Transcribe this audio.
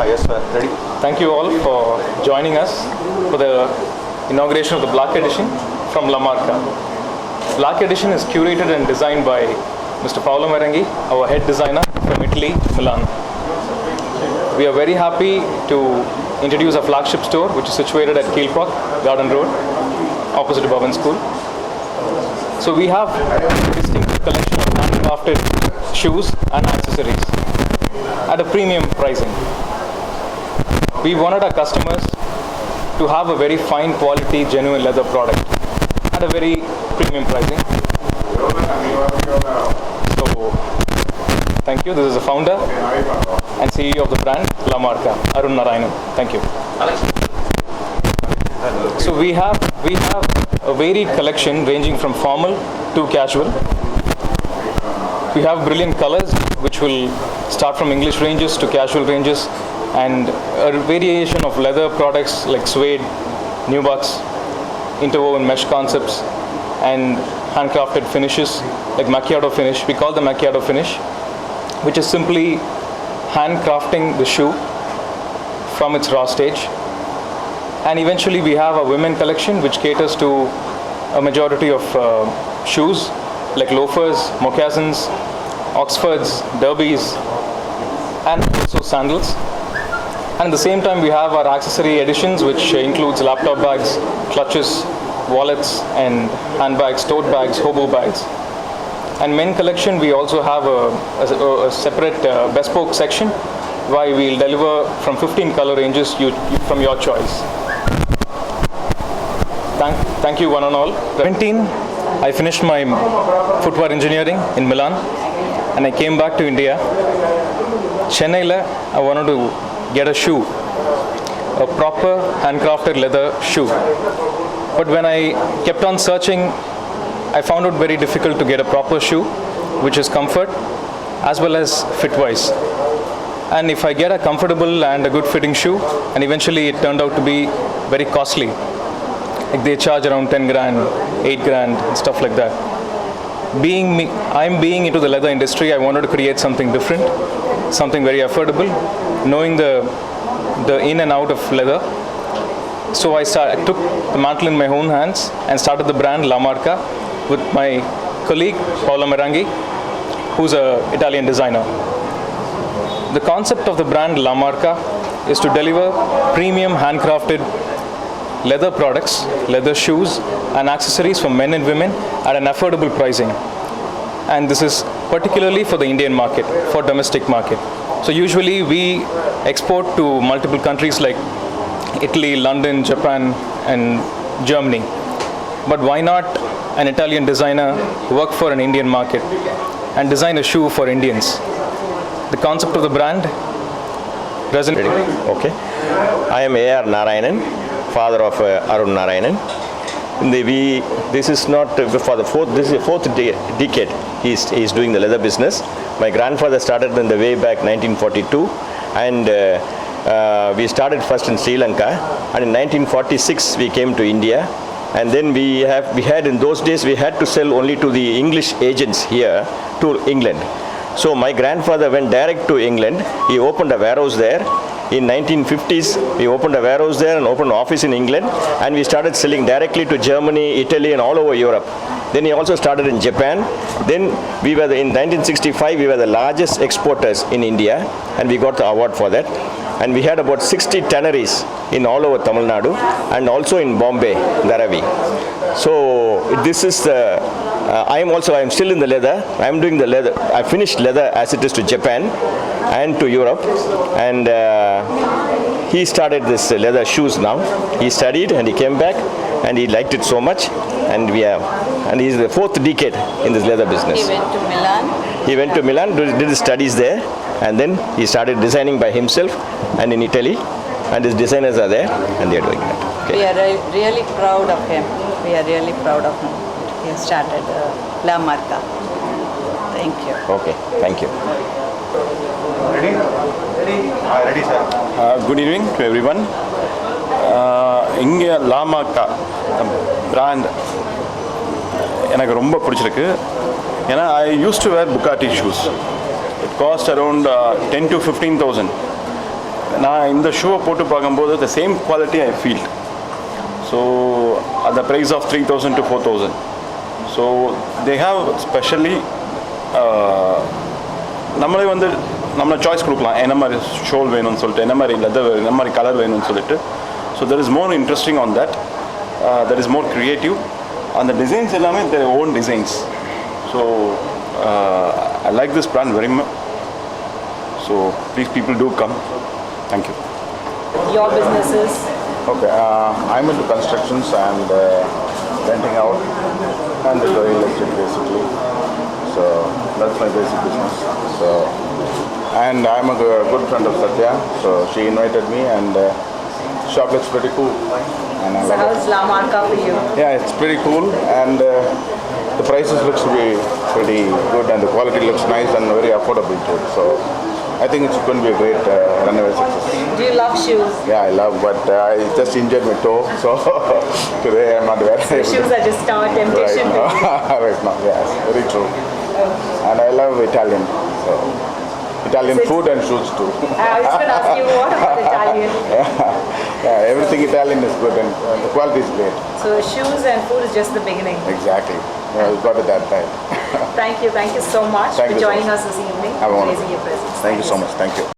Yes, sir. Ready? Thank you all for joining us for the inauguration of the Black Edition from La Marca. Black Edition is curated and designed by Mr. Paolo Marenghi, our head designer from Italy, Milan. We are very happy to introduce our flagship store, which is situated at Keelpark, Garden Road, opposite to Bhavan School. So we have a distinct collection of handcrafted shoes and accessories at a premium pricing. We wanted our customers to have a very fine quality, genuine leather product at a very premium pricing. So, thank you. This is the founder and CEO of the brand, La Marca, Arun Narayanan. Thank you. So we have a varied collection ranging from formal to casual. We have brilliant colors, which will start from English ranges to casual ranges, and a variation of leather products like suede, nubucks, interwoven mesh concepts, and handcrafted finishes like macchiato finish. We call the macchiato finish, which is simply handcrafting the shoe from its raw stage. And eventually we have a women collection which caters to a majority of shoes like loafers, moccasins, Oxfords, derbies, and also sandals. And at the same time we have our accessory editions, which includes laptop bags, clutches, wallets, and handbags, tote bags, hobo bags. And men collection, we also have a separate bespoke section where we'll deliver from 15 color ranges from your choice. Thank you one and all. 17, I finished my footwear engineering in Milan and I came back to India. Chennai, I wanted to get a shoe, a proper handcrafted leather shoe. But when I kept on searching, I found it very difficult to get a proper shoe, which is comfort as well as fit-wise. And if I get a comfortable and a good fitting shoe, and eventually it turned out to be very costly. Like they charge around 10 grand, 8 grand, and stuff like that. Being into the leather industry, I wanted to create something different, something very affordable, knowing the in and out of leather. So I took the mantle in my own hands and started the brand La Marca with my colleague Paolo Marenghi, who's an Italian designer. The concept of the brand La Marca is to deliver premium handcrafted leather products, leather shoes and accessories for men and women at an affordable pricing. And this is particularly for the Indian market, for domestic market. So usually we export to multiple countries like Italy, London, Japan and Germany. But why not an Italian designer work for an Indian market and design a shoe for Indians? The concept of the brand resonates. Okay. I am A.R. Narayanan, father of Arun Narayanan. This is not for the fourth decade he is doing the leather business. My grandfather started in the way back 1942, and we started first in Sri Lanka, and in 1946 we came to India, and then we had in those days we had to sell only to the English agents here to England. So my grandfather went direct to England. He opened a warehouse there. In 1950s, we opened a warehouse there and opened an office in England, and we started selling directly to Germany, Italy, and all over Europe. Then he also started in Japan. Then in 1965, we were the largest exporters in India, and we got the award for that. And we had about 60 tanneries in all over Tamil Nadu, and also in Bombay, Dharavi. So this is the. I am still in the leather. I am doing the leather. I finished leather as it is to Japan and to Europe, and he started this leather shoes now. He studied and he came back and he liked it so much, and he is the fourth decade in this leather business. He went to Milan. He went to Milan, did his studies there, and then he started designing by himself and in Italy, and his designers are there and they are doing that. Okay. We are really proud of him. We are really proud of him. He has started La Marca. Thank you. Okay, thank you. Ready? Ready, sir. Good evening to everyone. இங்கே La Marca brand எனக்கு ரொம்ப பிடிச்சிருக்கு. ஏன்னா I used to wear Bugatti shoes. It cost around 10 to 15,000. நான் இந்த ஷூவை போட்டு பார்க்கும்போது the same quality I feel. So at the price of 3,000 to 4,000. So they have specially நம்மளே வந்து நம்மளை சாய்ஸ் கொடுக்கலாம் என்ன மாதிரி ஷோல் வேணும்னு சொல்லிட்டு என்ன மாதிரி லெதர் என்ன மாதிரி கலர் வேணும்னு சொல்லிட்டு. So there is more interesting on that, there is more creative. அந்த டிசைன்ஸ் எல்லாமே their own designs. So I like this brand very much. So please people do come. Thank you. Your businesses? Okay, I'm into constructions and renting out and the real estate basically. So that's my basic business. So, and I'm a good friend of Satya, so she invited me and shop looks pretty cool. And I So love it. how's La Marca for you? Yeah, it's pretty cool and the prices looks to be pretty good and the quality looks nice and very affordable too. So I think it's going to be a great runaway success. Do you love shoes? Yeah, I love, but I just injured my toe, so today I'm not wearing So shoes are just our temptation. right now. Right now, yes, very true. And I love Italian, so Italian So food and shoes too. I was going to ask you what about Italian? Yeah, everything Italian is good and the quality is great. So shoes and food is just the beginning. Exactly. Yeah, we got it that time. Thank you so much Thank for you so joining much. us this evening, Have a wonderful- raising your presence. Thank you so much. Thank you.